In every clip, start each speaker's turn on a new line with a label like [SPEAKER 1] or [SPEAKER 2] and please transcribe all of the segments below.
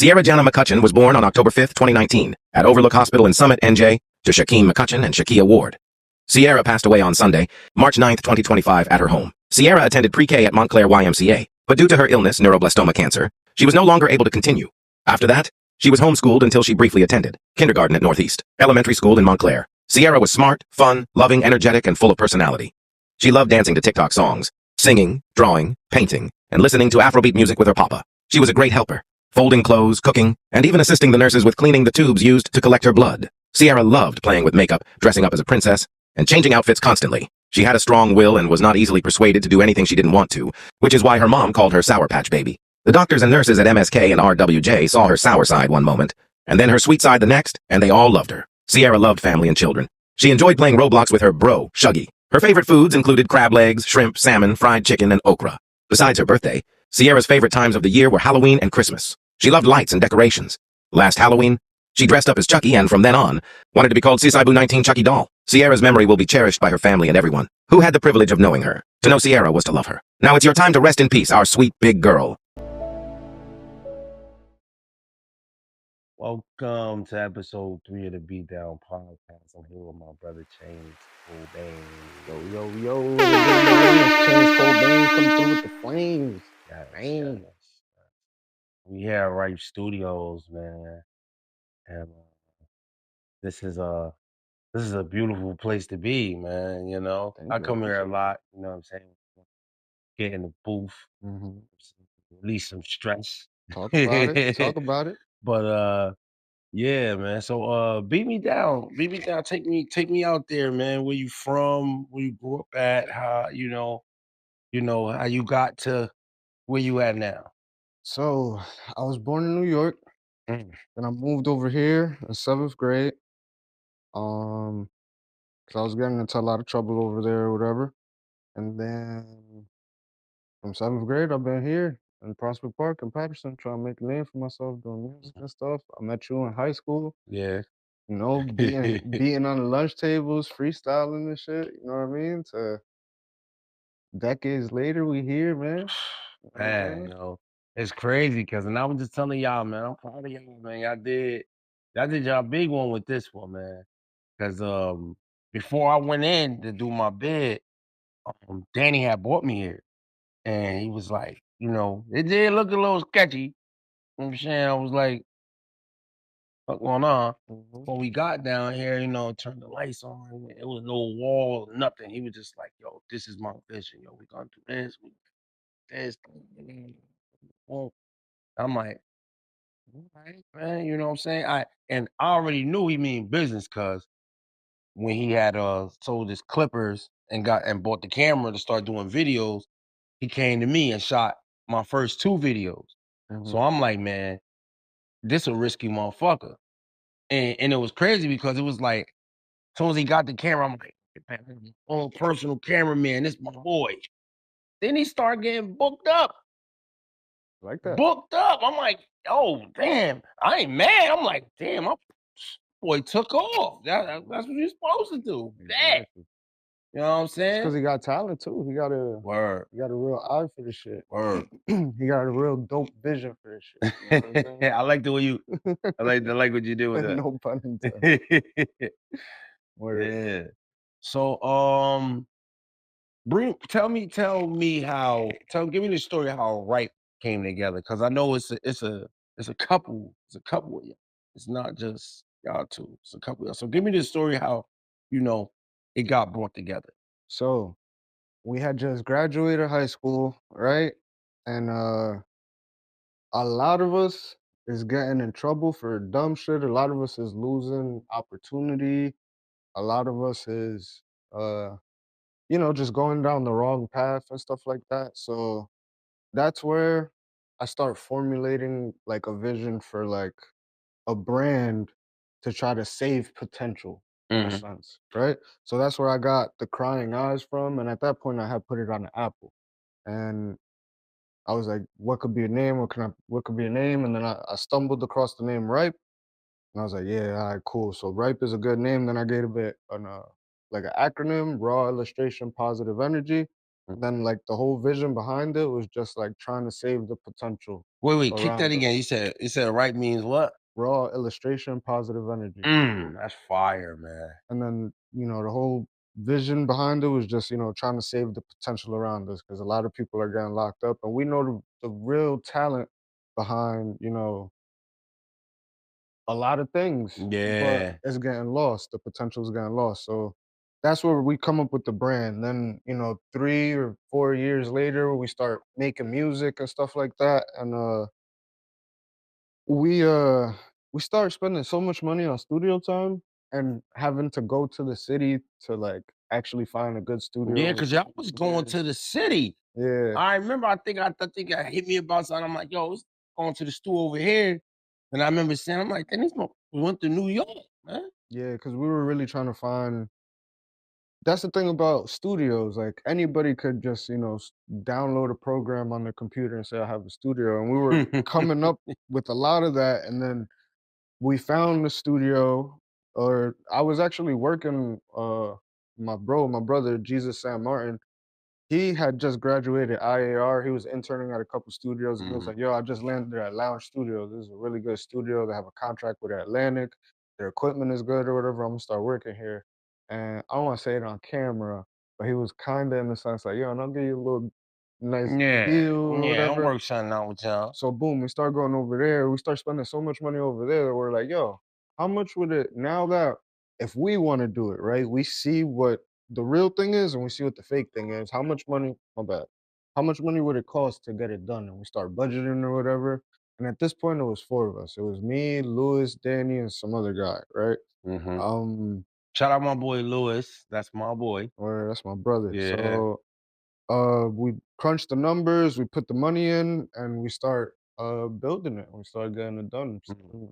[SPEAKER 1] Sierra Janaa McCutcheon was born on October 5, 2019, at Overlook Hospital in Summit, NJ, to Shaquem McCutcheon and Shakia Ward. Sierra passed away on Sunday, March 9, 2025, at her home. Sierra attended pre-K at Montclair YMCA, but due to her illness, neuroblastoma cancer, she was no longer able to continue. After that, she was homeschooled until she briefly attended kindergarten at Northeast Elementary School in Montclair. Sierra was smart, fun, loving, energetic, and full of personality. She loved dancing to TikTok songs, singing, drawing, painting, and listening to Afrobeat music with her papa. She was a great helper, folding clothes, cooking, and even assisting the nurses with cleaning the tubes used to collect her blood. Sierra loved playing with makeup, dressing up as a princess, and changing outfits constantly. She had a strong will and was not easily persuaded to do anything she didn't want to, which is why her mom called her Sour Patch Baby. The doctors and nurses at MSK and RWJ saw her sour side one moment, and then her sweet side the next, and they all loved her. Sierra loved family and children. She enjoyed playing Roblox with her bro, Shuggy. Her favorite foods included crab legs, shrimp, salmon, fried chicken, and okra. Besides her birthday, Sierra's favorite times of the year were Halloween and Christmas. She loved lights and decorations. Last Halloween, she dressed up as Chucky and from then on, wanted to be called Sisaibu 19 Chucky Doll. Sierra's memory will be cherished by her family and everyone who had the privilege of knowing her. To know Sierra was to love her. Now it's your time to rest in peace, our sweet big girl.
[SPEAKER 2] Welcome to episode 3 of the Beatdown Podcast. I'm here with my brother Chainz Cobainz.
[SPEAKER 3] Yo. Chainz Cobainz come through with the flames.
[SPEAKER 2] Yes. We here at Ripe Studios, man. And this is a beautiful place to be, man. You know, I come here a lot, you know what I'm saying? Get in the booth, release some stress.
[SPEAKER 3] Talk about it.
[SPEAKER 2] But yeah, man. So beat me down. Take me out there, man. Where you from? Where you grew up at? How you know how you got to where you at now?
[SPEAKER 3] So I was born in New York. Then I moved over here in 7th grade. Cause I was getting into a lot of trouble over there or whatever. And then from 7th grade, I've been here in Prospect Park in Patterson, trying to make a name for myself doing music and stuff. I met you in high school.
[SPEAKER 2] Yeah.
[SPEAKER 3] You know, being on the lunch tables, freestyling and shit. You know what I mean? To decades later, we here, man.
[SPEAKER 2] Man, you know, it's crazy because, and I was just telling y'all, man, I'm proud of y'all, man. Y'all did y'all big one with this one, man. Because before I went in to do my bid, Danny had brought me here, and he was like, you know, it did look a little sketchy. You know what I'm saying? I was like, what's going on? When we got down here, you know, turned the lights on, it was no wall, nothing. He was just like, yo, this is my vision, yo. We gonna do this, this. I'm like, all right, man, you know what I'm saying? I already knew he mean business because when he had sold his clippers and bought the camera to start doing videos, he came to me and shot my first 2 videos. So I'm like, man, this a risky motherfucker. And it was crazy because it was like, as soon as he got the camera, I'm like, man, own personal cameraman, this my boy. Then he started getting booked up.
[SPEAKER 3] Like that.
[SPEAKER 2] Booked up. I'm like, oh, damn. I ain't mad. I'm like, damn, my boy took off. That's what you're supposed to do. That. You know what I'm saying?
[SPEAKER 3] Because he got talent too. He got a
[SPEAKER 2] Word.
[SPEAKER 3] He got a real eye for this shit.
[SPEAKER 2] Word.
[SPEAKER 3] He got a real dope vision for this shit. You know what I'm saying?
[SPEAKER 2] I like the way you. I like what you did with that.
[SPEAKER 3] No pun intended. Word.
[SPEAKER 2] Yeah. So tell me how give me the story of how Ripe came together, because I know it's a couple of you. It's not just y'all two. It's a couple of y'all. So give me the story how, you know, it got brought together.
[SPEAKER 3] So we had just graduated high school, right? And a lot of us is getting in trouble for dumb shit. A lot of us is losing opportunity. A lot of us is you know, just going down the wrong path and stuff like that. So that's where I start formulating like a vision for like a brand to try to save potential in a sense, right? So that's where I got the Crying Eyes from, and at that point I had put it on the Apple, and I was like, what could be a name? What could be a name? And then I stumbled across the name Ripe, and I was like, yeah, all right, cool. So Ripe is a good name. Then I gave it like an acronym: Raw Illustration Positive Energy. Then like the whole vision behind it was just like trying to save the potential
[SPEAKER 2] Wait, kick that
[SPEAKER 3] around
[SPEAKER 2] again.
[SPEAKER 3] us.
[SPEAKER 2] You said right means what?
[SPEAKER 3] Raw illustration, positive energy.
[SPEAKER 2] That's fire, man.
[SPEAKER 3] And then, the whole vision behind it was just, trying to save the potential around us because a lot of people are getting locked up. And we know the real talent behind, a lot of things, but
[SPEAKER 2] Yeah.
[SPEAKER 3] it's getting lost. The potential is getting lost. So that's where we come up with the brand. Then, 3 or 4 years later, we start making music and stuff like that. And we uh we start spending so much money on studio time and having to go to the city to like actually find a good studio
[SPEAKER 2] Yeah,
[SPEAKER 3] with
[SPEAKER 2] because y'all was going to the city.
[SPEAKER 3] yeah.
[SPEAKER 2] I remember, I think I hit me about something. I'm like, yo, let's going to the store over here. And I remember saying, I'm like, we went to New York, man.
[SPEAKER 3] Yeah, because we were really trying to find. That's the thing about studios. Like anybody could just, download a program on their computer and say I have a studio. And we were coming up with a lot of that, and then we found the studio. Or I was actually working. My brother Jesus San Martin. He had just graduated IAR. He was interning at a couple studios, and he was like, "Yo, I just landed at Lounge Studios. This is a really good studio. They have a contract with Atlantic. Their equipment is good or whatever. I'm gonna start working here." And I don't want to say it on camera, but he was kind of in the sense like, "Yo, and I'll give you a little nice
[SPEAKER 2] Yeah,
[SPEAKER 3] deal or
[SPEAKER 2] yeah, I'll
[SPEAKER 3] whatever."
[SPEAKER 2] work something out with y'all.
[SPEAKER 3] So boom, we start going over there. We start spending so much money over there that we're like, yo, how much would it now that if we want to do it, right? We see what the real thing is and we see what the fake thing is. How much money, my bad. How much money would it cost to get it done? And we start budgeting or whatever. And at this point it was four of us. It was me, Louis, Danny, and some other guy, right?
[SPEAKER 2] Mm-hmm.
[SPEAKER 3] Um,
[SPEAKER 2] Shout out my boy Lewis. That's my boy.
[SPEAKER 3] or that's my brother.
[SPEAKER 2] Yeah.
[SPEAKER 3] So we crunch the numbers, we put the money in, and we start building it. We start getting it done.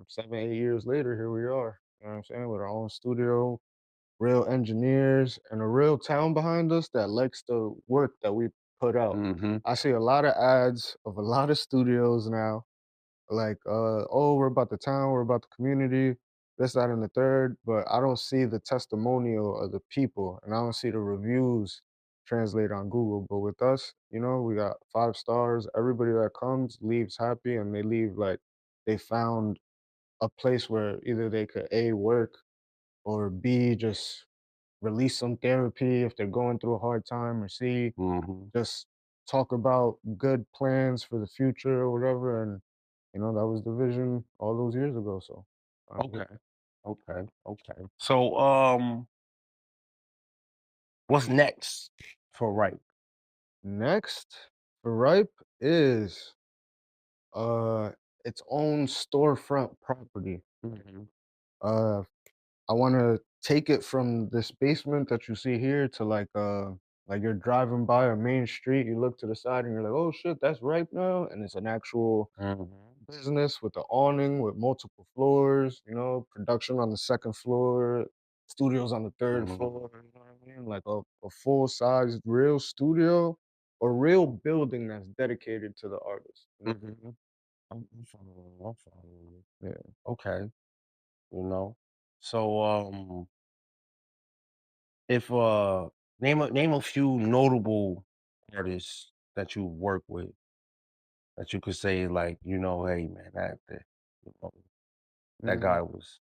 [SPEAKER 3] 7, 8 years later, here we are. You know what I'm saying? With our own studio, real engineers, and a real town behind us that likes the work that we put out.
[SPEAKER 2] Mm-hmm.
[SPEAKER 3] I see a lot of ads of a lot of studios now, like oh, we're about the town, we're about the community, this, that, and the third, but I don't see the testimonial of the people and I don't see the reviews translate on Google. But with us, we got 5 stars. Everybody that comes leaves happy and they leave like they found a place where either they could A, work, or B, just release some therapy if they're going through a hard time, or C,
[SPEAKER 2] Mm-hmm.
[SPEAKER 3] just talk about good plans for the future or whatever. And that was the vision all those years ago. So
[SPEAKER 2] Okay. So, what's next for Ripe?
[SPEAKER 3] next for Ripe is uh its own storefront property.
[SPEAKER 2] Mm-hmm.
[SPEAKER 3] Uh I want to take it from this basement that you see here to like you're driving by a main street, you look to the side and you're like, "Oh shit, that's Ripe now." And it's an actual
[SPEAKER 2] Mm-hmm.
[SPEAKER 3] business with the awning with multiple floors, production on the second floor, studios on the third
[SPEAKER 2] Mm-hmm.
[SPEAKER 3] floor, you know what I mean? Like a full-sized real studio, a real building that's dedicated to the artist.
[SPEAKER 2] Mm-hmm. I'm following you.
[SPEAKER 3] Yeah.
[SPEAKER 2] Okay. So, if name a few notable artists that you work with that you could say like, hey man, you know, that
[SPEAKER 3] Mhm.
[SPEAKER 2] guy was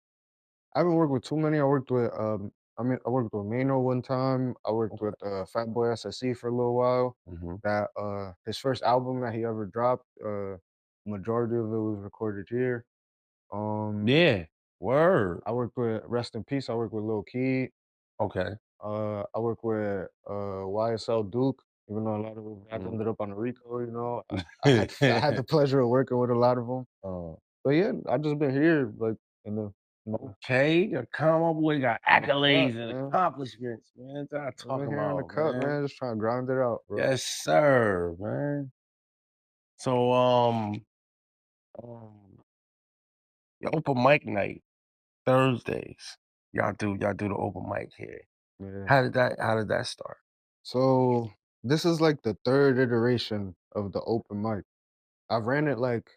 [SPEAKER 3] I haven't worked with too many. I worked with Mano one time. I worked with
[SPEAKER 2] okay.
[SPEAKER 3] Fatboy SSE for a little while.
[SPEAKER 2] Mm-hmm.
[SPEAKER 3] That his first album that he ever dropped, majority of it was recorded here.
[SPEAKER 2] Yeah. Word.
[SPEAKER 3] I worked with Rest in Peace. I worked with Lil Key.
[SPEAKER 2] Okay.
[SPEAKER 3] I worked with YSL Duke, even though a lot of his guys
[SPEAKER 2] Mm.
[SPEAKER 3] ended up on the Rico. I had the pleasure of working with a lot of them. But yeah, I just been here like in the
[SPEAKER 2] Okay, the Combo Boy got
[SPEAKER 3] cut,
[SPEAKER 2] accolades and
[SPEAKER 3] man.
[SPEAKER 2] accomplishments, man. That's what I'm
[SPEAKER 3] I've been
[SPEAKER 2] talking
[SPEAKER 3] here in the
[SPEAKER 2] about,
[SPEAKER 3] cut,
[SPEAKER 2] man.
[SPEAKER 3] man. Just trying to grind it out, bro.
[SPEAKER 2] Yes, sir, man. So, um, your open mic night Thursdays. Y'all do the open mic here.
[SPEAKER 3] Yeah.
[SPEAKER 2] How did that start?
[SPEAKER 3] So this is like the third iteration of the open mic. I've ran it like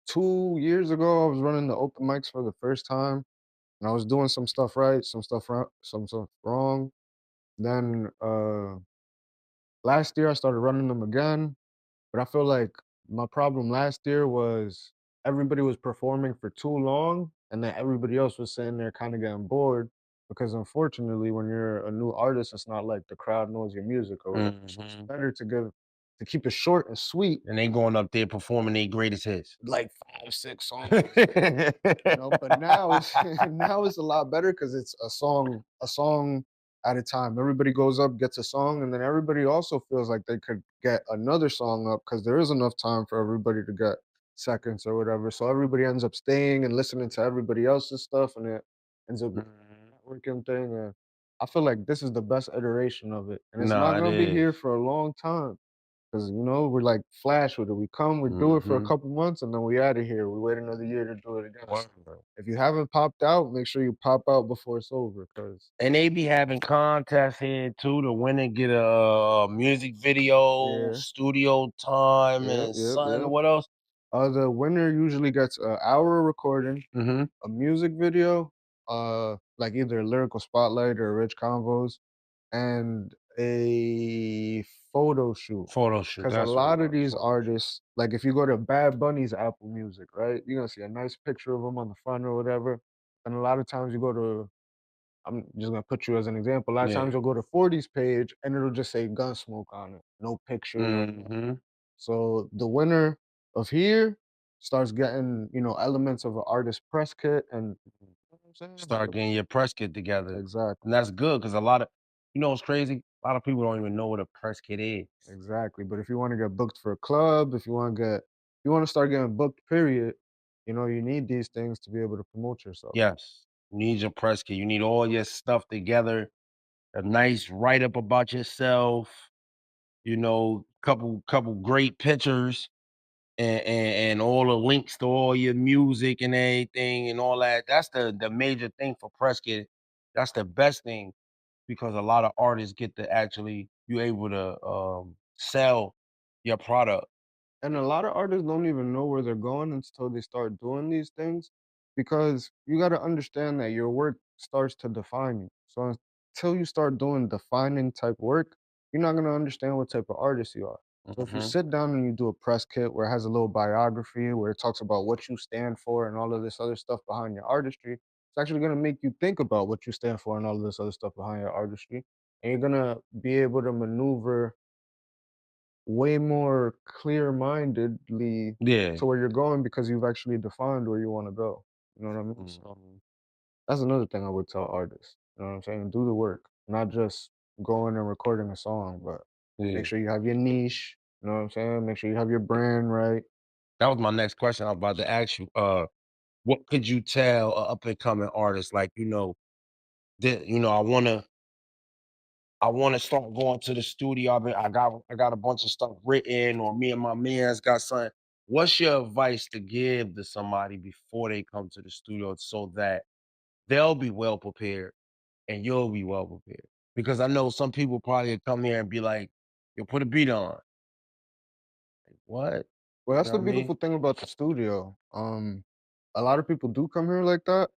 [SPEAKER 3] 2 years ago. I was running the open mics for the first time, and I was doing some stuff right, some stuff wrong. Then last year I started running them again, but I feel like my problem last year was everybody was performing for too long, and then everybody else was sitting there kind of getting bored. Because unfortunately, when you're a new artist, it's not like the crowd knows your music or whatever. So it's better to keep it short and sweet,
[SPEAKER 2] And they going up there performing their greatest hits.
[SPEAKER 3] like 5, 6 songs. But now it's now it's a lot better because it's a song at a time. Everybody goes up, gets a song, and then everybody also feels like they could get another song up because there is enough time for everybody to get seconds or whatever. So everybody ends up staying and listening to everybody else's stuff, and it ends up being a networking thing. And I feel like this is the best iteration of it, and it's not
[SPEAKER 2] Nah, it
[SPEAKER 3] gonna be here
[SPEAKER 2] is.
[SPEAKER 3] for a long time. Cause we're like Flash with it. We come, we do it for a couple months, and then we out of here. We wait another year to do it again. So if you haven't popped out, make sure you pop out before it's over. Cause
[SPEAKER 2] And they be having contests here too to win and get a music video,
[SPEAKER 3] yeah,
[SPEAKER 2] studio time,
[SPEAKER 3] yep,
[SPEAKER 2] and
[SPEAKER 3] yep,
[SPEAKER 2] something.
[SPEAKER 3] yep.
[SPEAKER 2] What else?
[SPEAKER 3] The winner usually gets an hour recording,
[SPEAKER 2] Mm-hmm.
[SPEAKER 3] a music video, like either a lyrical spotlight or rich convos, and a photo shoot.
[SPEAKER 2] Photo shoot.
[SPEAKER 3] Because a
[SPEAKER 2] That's what it
[SPEAKER 3] lot of
[SPEAKER 2] was.
[SPEAKER 3] these
[SPEAKER 2] Photo shoot.
[SPEAKER 3] artists, like if you go to Bad Bunny's Apple Music, right, you're gonna see a nice picture of him on the front or whatever. And a lot of times you go to, I'm just gonna put you as an example. A lot of
[SPEAKER 2] Yeah.
[SPEAKER 3] times you'll go to 40's page and it'll just say Gunsmoke on it, no picture, no.
[SPEAKER 2] Mm-hmm.
[SPEAKER 3] So the winner of here starts getting, elements of an artist press kit and you know what I'm saying?
[SPEAKER 2] Start getting your press kit together.
[SPEAKER 3] Exactly.
[SPEAKER 2] And that's good because a lot of, what's crazy? A lot of people don't even know what a press kit is.
[SPEAKER 3] Exactly. But if you want to get booked for a club, if you want to start getting booked, period, you need these things to be able to promote yourself.
[SPEAKER 2] Yes. You need your press kit. You need all your stuff together. A nice write up about yourself. Couple great pictures and all the links to all your music and everything and all that. That's the major thing for press kit. That's the best thing because a lot of artists get to actually you able to sell your product.
[SPEAKER 3] And a lot of artists don't even know where they're going until they start doing these things because you got to understand that your work starts to define you. So until you start doing defining type work, you're not going to understand what type of artist you are. So if you
[SPEAKER 2] Mm-hmm.
[SPEAKER 3] sit down and you do a press kit where it has a little biography, where it talks about what you stand for and all of this other stuff behind your artistry, it's actually going to make you think about what you stand for and all of this other stuff behind your artistry. And you're going to be able to maneuver way more clear-mindedly
[SPEAKER 2] Yeah.
[SPEAKER 3] to where you're going because you've actually defined where you want to go. You know what I mean? So
[SPEAKER 2] Mhm.
[SPEAKER 3] that's another thing I would tell artists. You know what I'm saying? Do the work, not just going and recording a song, but make
[SPEAKER 2] Yeah.
[SPEAKER 3] sure you have your niche. You know what I'm saying? Make sure you have your brand right.
[SPEAKER 2] That was my next question. I was about to ask you. What could you tell a up and coming artist like that? I wanna start going to the studio. I got a bunch of stuff written, or me and my man's got something. What's your advice to give to somebody before they come to the studio so that they'll be well prepared and you'll be well prepared? Because I know some people probably come here and be like, "Yo, put a beat on." Like, what?
[SPEAKER 3] Well,
[SPEAKER 2] You
[SPEAKER 3] that's
[SPEAKER 2] know
[SPEAKER 3] the
[SPEAKER 2] what I mean?
[SPEAKER 3] beautiful thing about the studio. A lot of people do come here like that,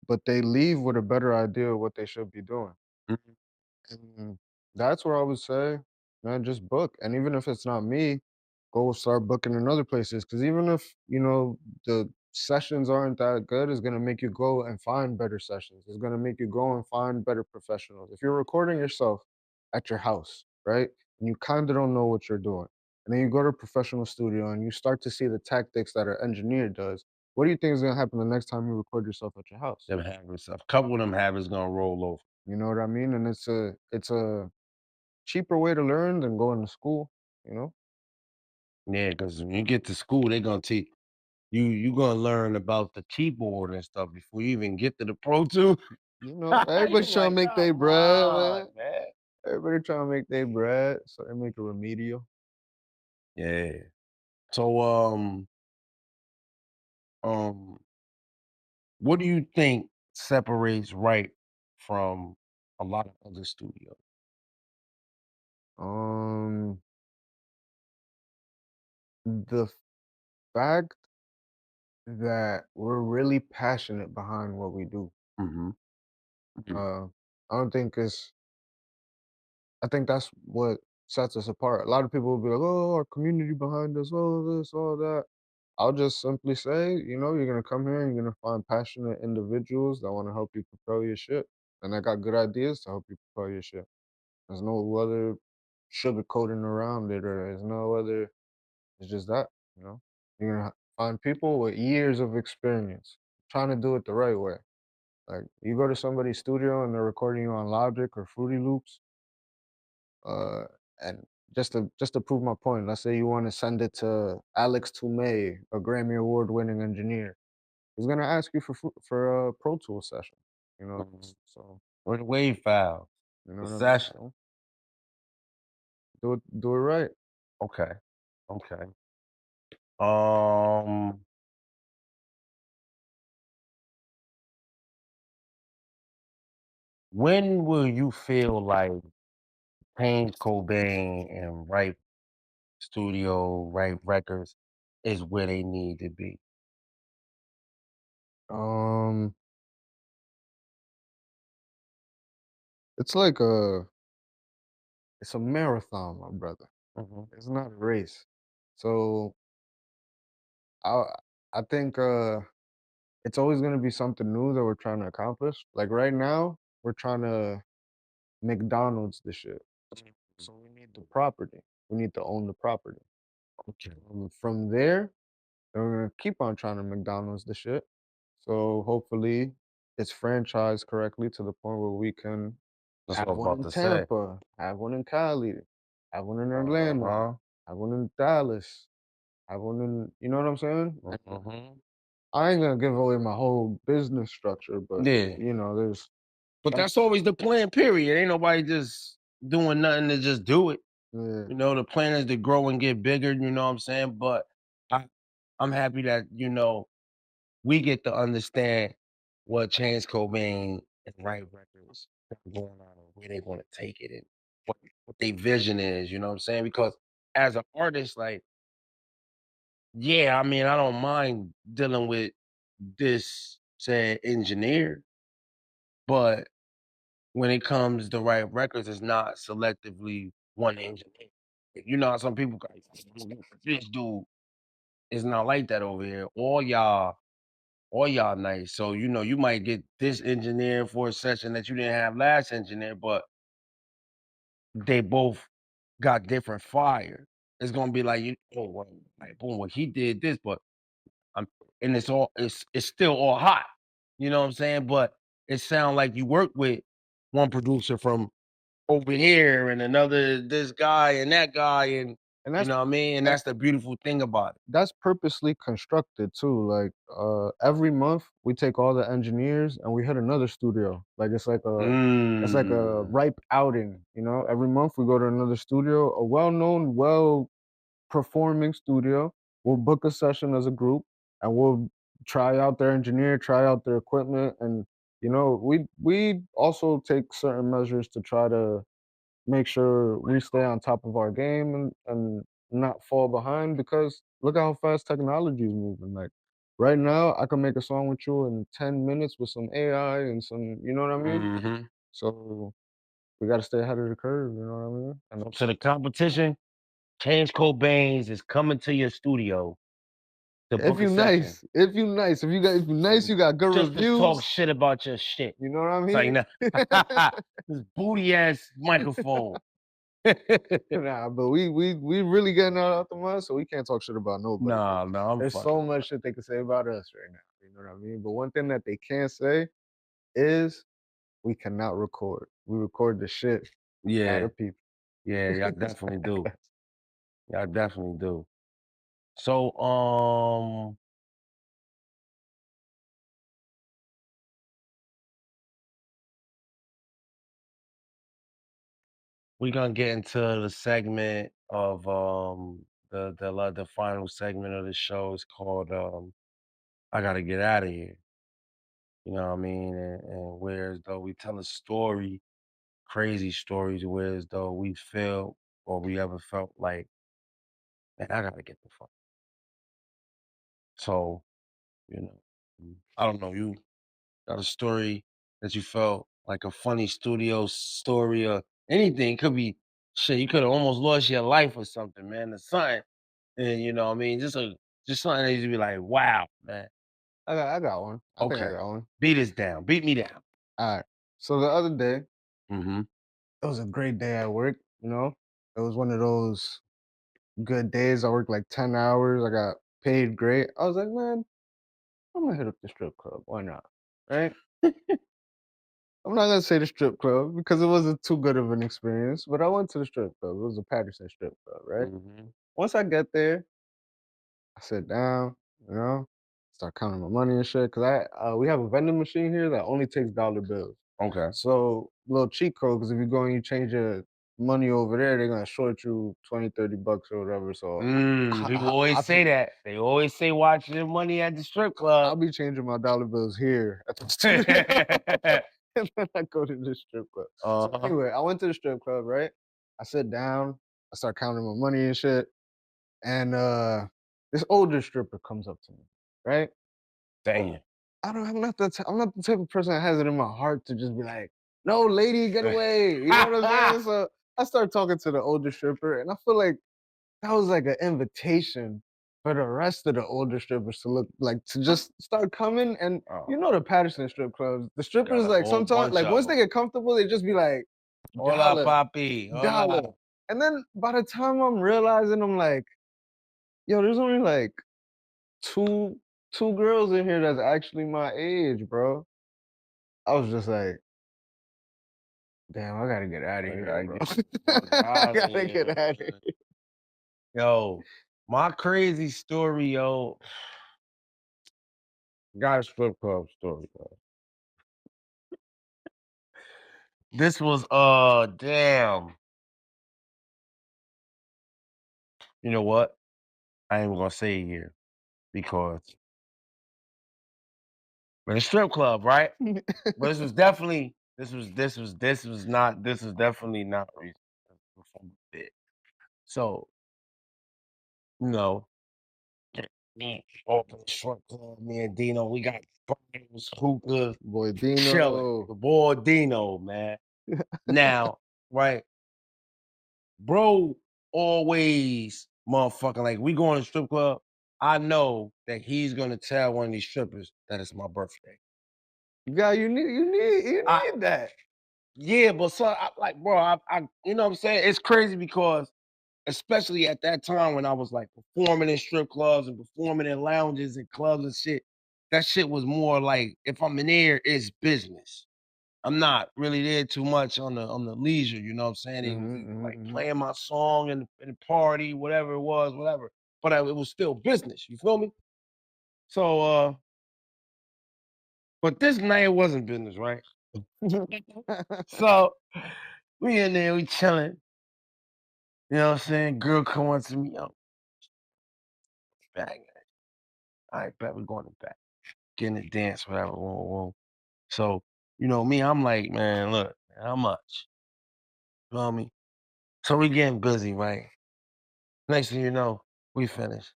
[SPEAKER 3] but they leave with a better idea of what they should be doing.
[SPEAKER 2] Mhm.
[SPEAKER 3] And that's where I would say, man, just book. And even if it's not me, go start booking in other places. Because even if, the sessions aren't that good, it's going to make you go and find better sessions. It's going to make you go and find better professionals. If you're recording yourself at your house, right, and you kind of don't know what you're doing, and then you go to a professional studio and you start to see the tactics that an engineer does, what do you think is going to happen the next time you record yourself at your house?
[SPEAKER 2] Them habits, a couple of them habits gonna roll over.
[SPEAKER 3] You know what I mean? And it's a cheaper way to learn than going to school, you know?
[SPEAKER 2] Yeah, because when you get to school, they gonna teach you gonna learn about the keyboard and stuff before you even get to the Pro Tools.
[SPEAKER 3] Everybody's
[SPEAKER 2] You
[SPEAKER 3] trying to
[SPEAKER 2] like,
[SPEAKER 3] make their
[SPEAKER 2] come
[SPEAKER 3] bread,
[SPEAKER 2] on,
[SPEAKER 3] man.
[SPEAKER 2] man.
[SPEAKER 3] Everybody trying to make their bread, so they make a remedial.
[SPEAKER 2] Yeah. So, um, what do you think separates right from a lot of other studios?
[SPEAKER 3] Um, the fact that we're really passionate behind what we do.
[SPEAKER 2] Mhm. Mhm.
[SPEAKER 3] Uh, I don't think it's. I think that's what sets us apart. A lot of people will be like, "Oh, our community behind us, all this, all that." I'll just simply say, you're gonna come here and you're gonna find passionate individuals that want to help you propel your shit, and I got good ideas to help you propel your shit. There's no other sugarcoating around it, or there's no other. It's just that, you know. You're gonna find people with years of experience trying to do it the right way. Like you go to somebody's studio and they're recording you on Logic or Fruity Loops, uh, and just to prove my point, let's say you want to send it to Alex Toomey, a Grammy Award winning engineer. He's gonna ask you for a Pro Tools session. You know, so
[SPEAKER 2] Or the wave file,
[SPEAKER 3] you know
[SPEAKER 2] the
[SPEAKER 3] what I mean.
[SPEAKER 2] session.
[SPEAKER 3] So do it right.
[SPEAKER 2] Okay. Okay. Um, when will you feel like Chainz Cobain and Right Studio, Right Records is where they need to be?
[SPEAKER 3] Um, it's like it's a marathon, my brother.
[SPEAKER 2] Mhm.
[SPEAKER 3] It's not a race. So I I think it's always gonna be something new that we're trying to accomplish. Like right now, we're trying to McDonald's the shit. So we need the property. We need to own the property.
[SPEAKER 2] Okay.
[SPEAKER 3] From there, then we're gonna keep on trying to McDonald's the shit. So hopefully it's franchised correctly to the point where we can
[SPEAKER 2] That's what I
[SPEAKER 3] have
[SPEAKER 2] was
[SPEAKER 3] one
[SPEAKER 2] about
[SPEAKER 3] in
[SPEAKER 2] to say.
[SPEAKER 3] Tampa, have one in Cali, have one in Orlando,
[SPEAKER 2] Uh-huh.
[SPEAKER 3] have one in Dallas, have one in, you know what I'm saying?
[SPEAKER 2] Mhm.
[SPEAKER 3] I ain't gonna give away my whole business structure, but
[SPEAKER 2] Yeah.
[SPEAKER 3] there's
[SPEAKER 2] But that's always the plan, period. Ain't nobody just doing nothing to just do it.
[SPEAKER 3] yeah.
[SPEAKER 2] The plan is to grow and get bigger, you know what I'm saying? But I, I'm happy that, we get to understand what Chainz Cobain and Right Records got going on and where they want to take it and what their vision is, you know what I'm saying? Because as an artist, like, yeah, I mean, I don't mind dealing with this said engineer, but when it comes to Right Records, it's not selectively one engineer. You know how some people go, this dude is not like that over here. All y'all nice. So, you might get this engineer for a session that you didn't have last engineer, but they both got different fire. It's gonna be like well, like boom, well, he did this, but I'm and it's still all hot. You know what I'm saying? But it sounds like you work with one producer from over here and another this guy and that guy, and
[SPEAKER 3] And
[SPEAKER 2] you
[SPEAKER 3] that's
[SPEAKER 2] know what I mean? And
[SPEAKER 3] and
[SPEAKER 2] that's the beautiful thing about it.
[SPEAKER 3] that's purposely constructed too. Like every month we take all the engineers and we hit another studio. Like it's like a
[SPEAKER 2] Mm.
[SPEAKER 3] ripe outing, Every month we go to another studio, a well-known, well performing studio. We'll book a session as a group and we'll try out their engineer, try out their equipment, and we also take certain measures to try to make sure we stay on top of our game and not fall behind because look how fast technology is moving. Like right now, I can make a song with you in 10 minutes with some AI and some, you know what I mean?
[SPEAKER 2] Mhm.
[SPEAKER 3] So we got to stay ahead of the curve, you know what I mean? And
[SPEAKER 2] So to the competition, Chainz Cobain's is coming to your studio to
[SPEAKER 3] if
[SPEAKER 2] book a
[SPEAKER 3] you
[SPEAKER 2] session.
[SPEAKER 3] nice, if you nice, you got good
[SPEAKER 2] Just to talk
[SPEAKER 3] reviews.
[SPEAKER 2] shit about your shit.
[SPEAKER 3] You know what I
[SPEAKER 2] It's like,
[SPEAKER 3] mean?
[SPEAKER 2] this booty ass microphone.
[SPEAKER 3] Nah, but we really getting out the mud, so we can't talk shit about nobody. 'Cause
[SPEAKER 2] Nah, no, I'm
[SPEAKER 3] there's
[SPEAKER 2] fucking.
[SPEAKER 3] so much shit they can say about us right now. You know what I mean? But one thing that they can't say is we cannot record. We record the shit out
[SPEAKER 2] Yeah,
[SPEAKER 3] of people.
[SPEAKER 2] yeah, y'all definitely do. Y'all definitely do. So, we're gonna get into the segment of the final segment of the show is called I gotta get out of here. You know what I mean? And whereas though we tell a story, crazy stories, whereas though we feel or we ever felt like, man, I gotta get the fuck. So, I don't know, you got a story that you felt like a funny studio story or anything. It could be shit, you could have almost lost your life or something, man. Or something. And you know what I mean? Just something that you be like, wow, man.
[SPEAKER 3] I got one. I think I got one.
[SPEAKER 2] Beat us down. Beat me down.
[SPEAKER 3] All right. So the other day,
[SPEAKER 2] Mm-hmm.
[SPEAKER 3] it was a great day at work, you know? It was one of those good days. I worked like 10 hours. I got paid great. I was like, man, I'm gonna hit up the strip club. Why not? Right? I'm not gonna say the strip club because it wasn't too good of an experience, but I went to the strip club. It was a Patterson strip club, right?
[SPEAKER 2] Mm-hmm.
[SPEAKER 3] Once I get there, I sit down, you know, start counting my money and shit. Cause we have a vending machine here that only takes dollar bills.
[SPEAKER 2] Okay.
[SPEAKER 3] So little cheat code, because if you go and you change your money over there, they're gonna short you 20, 30 bucks or whatever. So
[SPEAKER 2] People always say that. They always say watch your money at the strip
[SPEAKER 3] I'll
[SPEAKER 2] club.
[SPEAKER 3] be changing my dollar bills here at the studio. And then I go to the strip club. So anyway, I went to the strip club, right? I sit down, I start counting my money and shit. And this older stripper comes up to me, right?
[SPEAKER 2] Damn.
[SPEAKER 3] I'm not the type of person that has it in my heart to just be like, no, lady, get away. You know what I'm saying? So I start talking to the older stripper, and I feel like that was like an invitation for the rest of the older strippers to look like to just start coming. And you know the Patterson strip clubs, the strippers like sometimes like once they get comfortable, they just be like,
[SPEAKER 2] hola, papi,
[SPEAKER 3] dollar.
[SPEAKER 2] hola.
[SPEAKER 3] And then by the time I'm realizing, I'm like, yo, there's only like two girls in here that's actually my age, bro. I was just like, damn, I gotta get out of here, bro. I gotta get out of here.
[SPEAKER 2] Yo, my crazy story, yo. Got a strip club story, bro. This was damn. You know what? I ain't gonna say it here because we're in a strip club, right? But this was definitely definitely not reason. So, you know, me open the strip club, me and Dino, we got bottles, hookah,
[SPEAKER 3] Boy,
[SPEAKER 2] chilling.
[SPEAKER 3] Dino.
[SPEAKER 2] The boy Dino, man. Now, right, bro, always motherfucking like we go in a strip club. I know that he's gonna tell one of these strippers that it's my birthday.
[SPEAKER 3] Yeah, you need that.
[SPEAKER 2] Yeah, but so bro, you know what I'm saying? It's crazy because especially at that time when I was like performing in strip clubs and performing in lounges and clubs and shit, that shit was more like if I'm in there, it's business. I'm not really there too much on the leisure, you know what I'm saying? It was like playing my song in the party, whatever it was, whatever. But it was still business, you feel me? So but this night it wasn't business, right? So we in there, we chilling. You know what I'm saying? Girl come on to me, yo. Back. All right, bet we're going to back. Getting the dance, whatever. Whoa, whoa. So, you know, me, I'm like, man, look, how much? You know me? So we getting busy, right? Next thing you know, we finish.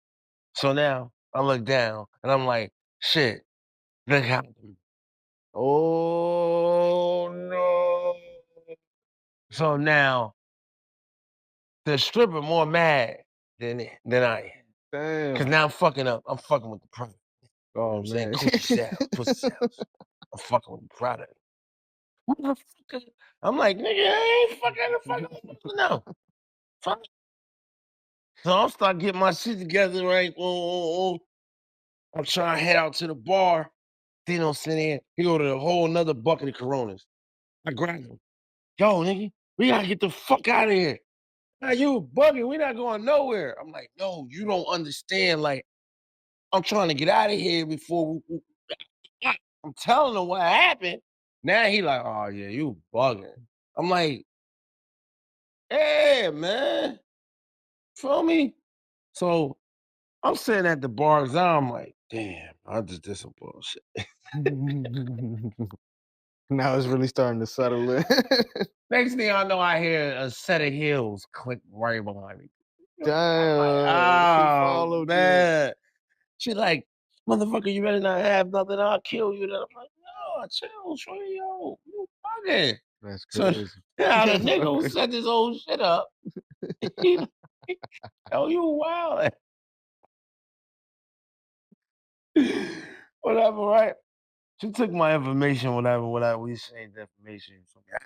[SPEAKER 2] So now I look down and I'm like, shit, look how.
[SPEAKER 3] Oh no.
[SPEAKER 2] So now the stripper more mad than I am.
[SPEAKER 3] Damn.
[SPEAKER 2] Because now I'm fucking up. I'm fucking with the product. You know what I'm saying? Coochie sales, pussy sales. I'm fucking with the product. Motherfucker. I'm like, nigga, I ain't fucking no. Fuck. So I'm start getting my shit together, right? I'm trying to head out to the bar. Dino sitting in. He ordered a whole nother bucket of Coronas. I grabbed him. Yo, nigga, we gotta get the fuck out of here. Now you bugging. We not going nowhere. I'm like, no, you don't understand. Like, I'm trying to get out of here before I'm telling him what happened. Now he like, oh yeah, you bugging. I'm like, yeah, man. Feel me? So I'm sitting at the bar exam. I'm like, damn, I just did some bullshit.
[SPEAKER 3] Now it's really starting to settle in.
[SPEAKER 2] Next thing I know, I hear a set of heels click right behind me.
[SPEAKER 3] Damn.
[SPEAKER 2] Like,
[SPEAKER 3] She
[SPEAKER 2] oh
[SPEAKER 3] followed you.
[SPEAKER 2] man. She like, motherfucker, you better not have nothing. I'll kill you. Then I'm like, no, chill, shorty, yo, you fucking.
[SPEAKER 3] That's
[SPEAKER 2] So
[SPEAKER 3] crazy.
[SPEAKER 2] Now the nigga who set this whole shit up. Oh, you wild. Whatever, right? She took my information, whatever. We changed the information from me. I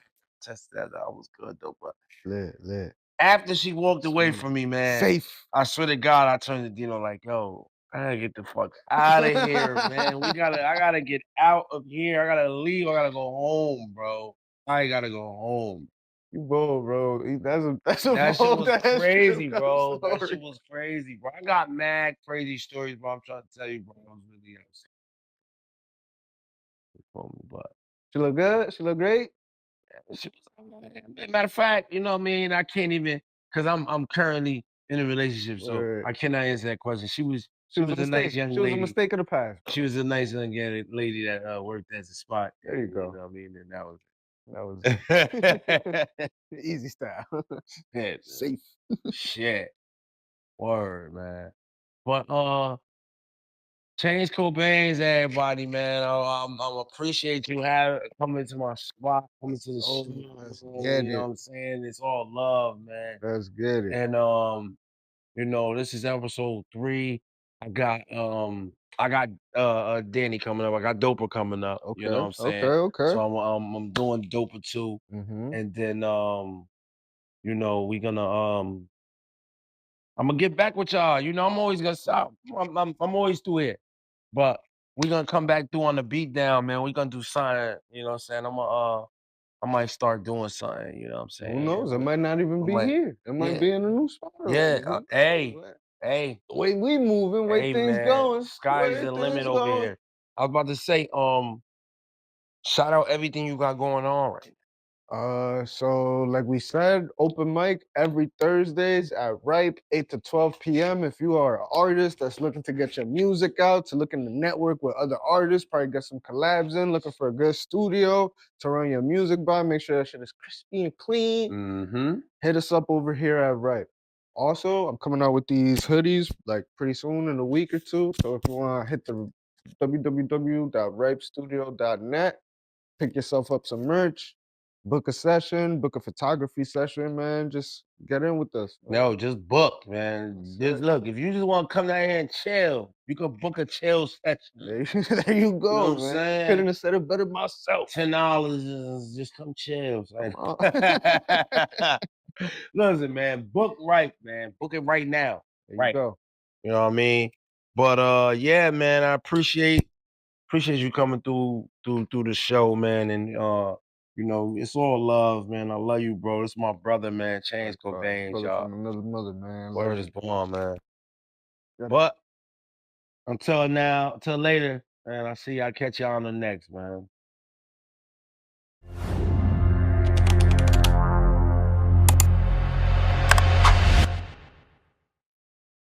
[SPEAKER 2] tested that I was good though, but
[SPEAKER 3] lit.
[SPEAKER 2] after she walked away from me, man,
[SPEAKER 3] Safe.
[SPEAKER 2] I swear to God, I turned to Dino like, yo, I gotta get the fuck out of here, man. I gotta get out of here. I gotta leave. I gotta go home, bro. I gotta go home.
[SPEAKER 3] You bold, bro. That's a
[SPEAKER 2] That shit
[SPEAKER 3] bold
[SPEAKER 2] was
[SPEAKER 3] ass
[SPEAKER 2] crazy,
[SPEAKER 3] trip,
[SPEAKER 2] bro. That
[SPEAKER 3] story.
[SPEAKER 2] shit was crazy, bro. I got mad crazy stories, bro. I'm trying to tell you, bro. I was really upset. But
[SPEAKER 3] She look good? She look great?
[SPEAKER 2] Matter of fact, you know what I mean? I can't even, because I'm currently in a relationship, so
[SPEAKER 3] Word.
[SPEAKER 2] I cannot answer that question. She was
[SPEAKER 3] a
[SPEAKER 2] a nice young lady.
[SPEAKER 3] She was a mistake of the past. Bro.
[SPEAKER 2] She was a nice young lady that worked as a spot.
[SPEAKER 3] There you go.
[SPEAKER 2] You know what I mean? And that was
[SPEAKER 3] easy style.
[SPEAKER 2] Shit.
[SPEAKER 3] Safe.
[SPEAKER 2] Shit. Word, man. But Chainz Cobainz, everybody, man. I'm appreciate you coming to my spot, coming to the studio. You know what I'm saying? It's all love, man.
[SPEAKER 3] Let's get it.
[SPEAKER 2] And you know, this is episode 3. I got Danny coming up. I got Doper coming up.
[SPEAKER 3] Okay.
[SPEAKER 2] You know what I'm saying?
[SPEAKER 3] Okay.
[SPEAKER 2] So I'm doing Doper 2. And then you know, we're gonna I'm gonna get back with y'all. You know, I'm always gonna stop. I'm always through here. But we're gonna come back through on the Beatdown, man. We're gonna do something, you know what I'm saying? I might start doing something, you know what I'm saying?
[SPEAKER 3] Who knows? It might not even be here. It might be in a new spot.
[SPEAKER 2] Yeah. Hey.
[SPEAKER 3] The way we moving, way things
[SPEAKER 2] man.
[SPEAKER 3] going.
[SPEAKER 2] Sky's the limit over here. I was about to say, shout out everything you got going on right now.
[SPEAKER 3] So like we said, open mic every Thursdays at Ripe, 8 to 12 p.m. If you are an artist that's looking to get your music out, to looking to network with other artists, probably get some collabs in, looking for a good studio to run your music by, make sure that shit is crispy and clean. Hit us up over here at Ripe. Also, I'm coming out with these hoodies like pretty soon in a week or two. So if you want to hit the www.ripestudio.net, pick yourself up some merch. Book a session, book a photography session, man. Just get in with us. Man.
[SPEAKER 2] No, just book, man. Just look, if you just want to come down here and chill, you can book a chill session.
[SPEAKER 3] There you go,
[SPEAKER 2] you know what
[SPEAKER 3] man.
[SPEAKER 2] I'm saying?
[SPEAKER 3] Couldn't have said it better myself.
[SPEAKER 2] $10, just come chill. Listen, man, book right, man. Book it right now.
[SPEAKER 3] There you go.
[SPEAKER 2] You know what I mean? But yeah, man, I appreciate you coming through the show, man. And you know, it's all love, man. I love you, bro. It's my brother, man. Chainz Cobainz, y'all.
[SPEAKER 3] From another mother, man.
[SPEAKER 2] Word is born, man. But until later, man, I'll catch y'all on the next, man.